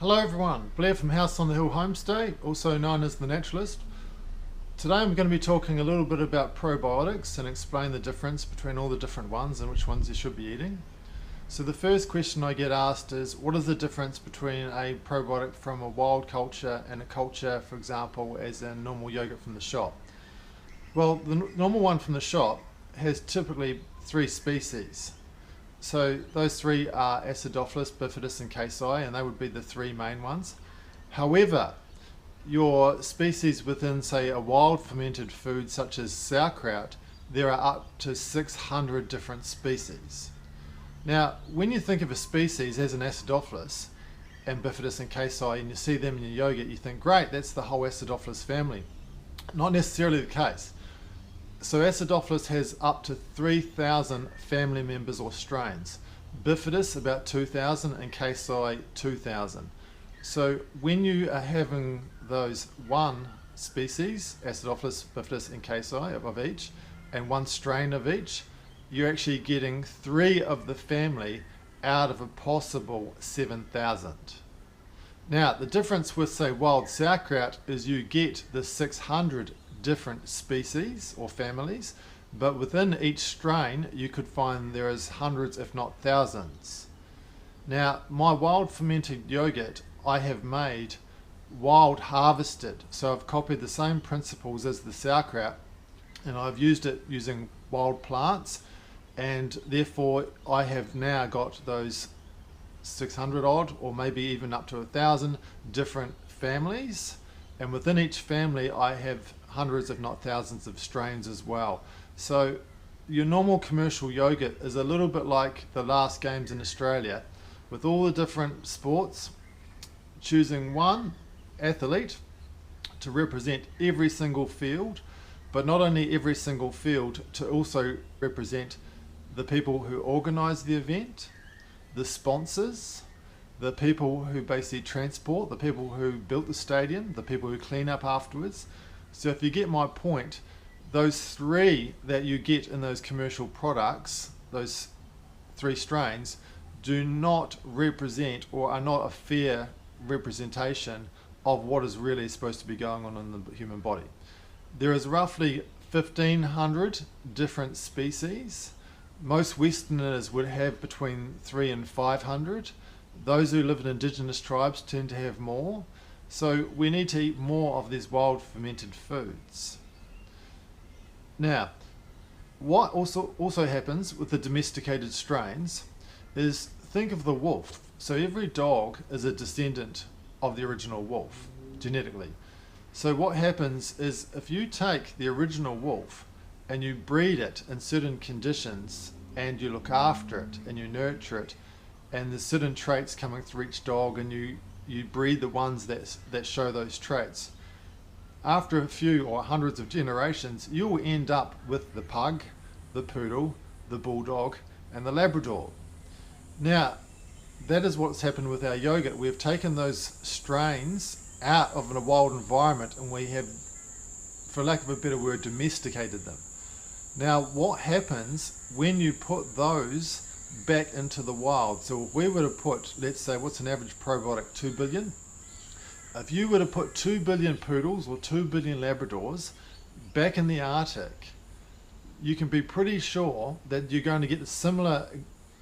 Hello everyone, Blair from House on the Hill Homestay, also known as The Naturalist. Today I'm going to be talking a little bit about probiotics and explain the difference between all the different ones and which ones you should be eating. So the first question I get asked is, what is the difference between a probiotic from a wild culture and a culture, for example, as a normal yogurt from the shop? Well, the normal one from the shop has typically 3 species. So those 3 are Acidophilus, Bifidus and Casei, and they would be the 3 main ones. However, your species within, say, a wild fermented food such as sauerkraut, there are up to 600 different species. Now, when you think of a species as an Acidophilus and Bifidus and Casei and you see them in your yogurt, you think, great, that's the whole Acidophilus family. Not necessarily the case. So Acidophilus has up to 3,000 family members or strains. Bifidus about 2,000 and Casei 2,000. So when you are having those one species, Acidophilus, Bifidus and Casei of each, and 1 strain of each, you're actually getting 3 of the family out of a possible 7,000. Now the difference with, say, wild sauerkraut is you get the 600 different species or families, but within each strain you could find there is hundreds if not thousands. Now my wild fermented yogurt I have made wild harvested, so I've copied the same principles as the sauerkraut and I've used it using wild plants, and therefore I have now got those 600 odd or maybe even up to 1,000 different families, and within each family I have hundreds if not thousands of strains as well. So your normal commercial yogurt is a little bit like the last games in Australia with all the different sports, choosing one athlete to represent every single field, but not only every single field, to also represent the people who organize the event, the sponsors, the people who basically transport, the people who built the stadium, the people who clean up afterwards. So if you get my point, those 3 that you get in those commercial products, those 3 strains, do not represent or are not a fair representation of what is really supposed to be going on in the human body. There is roughly 1,500 different species. Most Westerners would have between 300 and 500. Those who live in indigenous tribes tend to have more. So we need to eat more of these wild fermented foods. Now, what also happens with the domesticated strains is, think of the wolf. So every dog is a descendant of the original wolf, genetically. So what happens is, if you take the original wolf and you breed it in certain conditions and you look after it and you nurture it, and there's certain traits coming through each dog, and you breed the ones that show those traits, after a few or hundreds of generations you will end up with the pug, the poodle, the bulldog and the Labrador. Now that is what's happened with our yogurt. We've taken those strains out of a wild environment and we have, for lack of a better word, domesticated them. Now what happens when you put those back into the wild? So if we were to put, let's say, what's an average probiotic, 2 billion? If you were to put 2 billion poodles or 2 billion Labradors back in the Arctic, you can be pretty sure that you're going to get a similar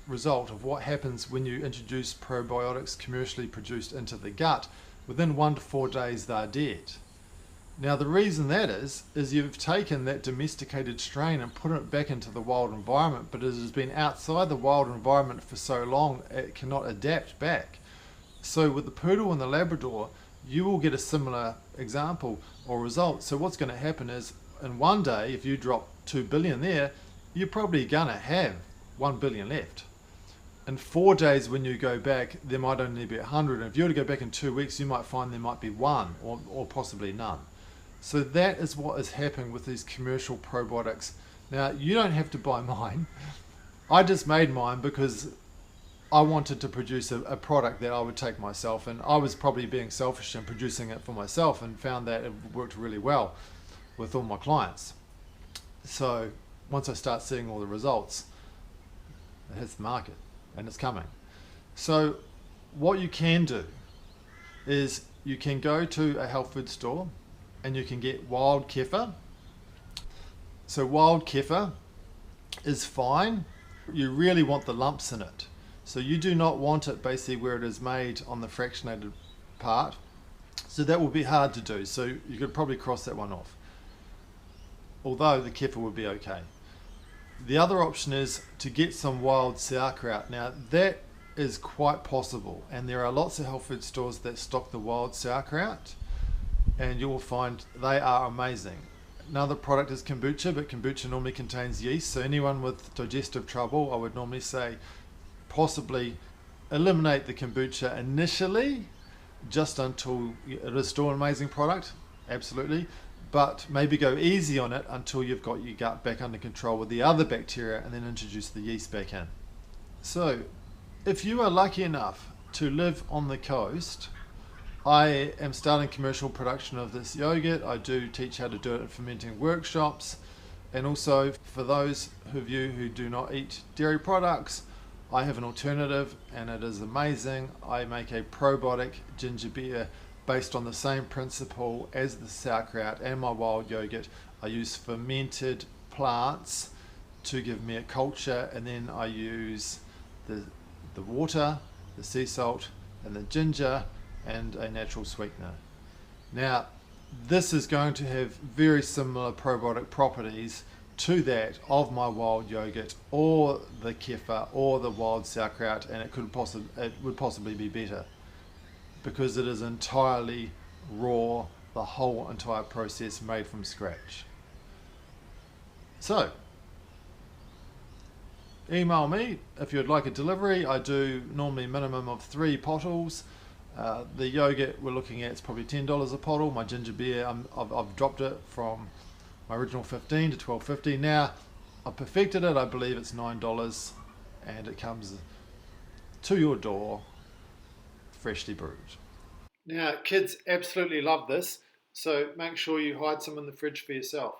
result of what happens when you introduce probiotics commercially produced into the gut. Within 1 to 4 days they're dead. Now the reason that is you've taken that domesticated strain and put it back into the wild environment, but it has been outside the wild environment for so long it cannot adapt back. So with the poodle and the Labrador, you will get a similar example or result. So what's going to happen is, in one day, if you drop 2 billion there, you're probably going to have 1 billion left. In 4 days when you go back, there might only be 100. And if you were to go back in 2 weeks, you might find there might be 1 or possibly none. So that is what is happening with these commercial probiotics. Now, you don't have to buy mine. I just made mine because I wanted to produce a product that I would take myself, and I was probably being selfish in producing it for myself and found that it worked really well with all my clients. So once I start seeing all the results, it hits the market and it's coming. So what you can do is you can go to a health food store and you can get wild kefir. So wild kefir is fine. You really want the lumps in it. So you do not want it basically where it is made on the fractionated part. So that will be hard to do. So you could probably cross that one off. Although the kefir would be okay. The other option is to get some wild sauerkraut. Now that is quite possible, and there are lots of health food stores that stock the wild sauerkraut, and you will find they are amazing. Another product is kombucha, but kombucha normally contains yeast, so anyone with digestive trouble, I would normally say possibly eliminate the kombucha initially, just until it is still an amazing product, absolutely, but maybe go easy on it until you've got your gut back under control with the other bacteria, and then introduce the yeast back in. So if you are lucky enough to live on the coast, I am starting commercial production of this yogurt. I do teach how to do it in fermenting workshops, and also for those of you who do not eat dairy products, I have an alternative and it is amazing. I make a probiotic ginger beer based on the same principle as the sauerkraut and my wild yogurt. I use fermented plants to give me a culture, and then I use the water, the sea salt, and the ginger, and a natural sweetener. Now, this is going to have very similar probiotic properties to that of my wild yogurt or the kefir or the wild sauerkraut, and it would possibly be better because it is entirely raw, the whole entire process made from scratch. So, email me if you'd like a delivery. I do normally minimum of 3 bottles. The yogurt we're looking at is probably $10 a bottle. My ginger beer, I've dropped it from my original $15 to $12.50. Now I've perfected it. I believe it's $9, and it comes to your door freshly brewed. Now kids absolutely love this, so make sure you hide some in the fridge for yourself.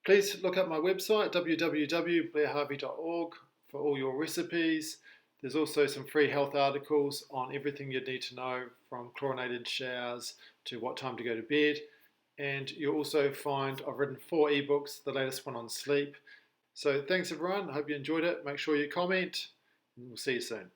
Please look up my website www.blairharvey.org for all your recipes. There's also some free health articles on everything you need to know, from chlorinated showers to what time to go to bed. And you'll also find I've written 4 ebooks, the latest one on sleep. So thanks everyone, I hope you enjoyed it. Make sure you comment, and we'll see you soon.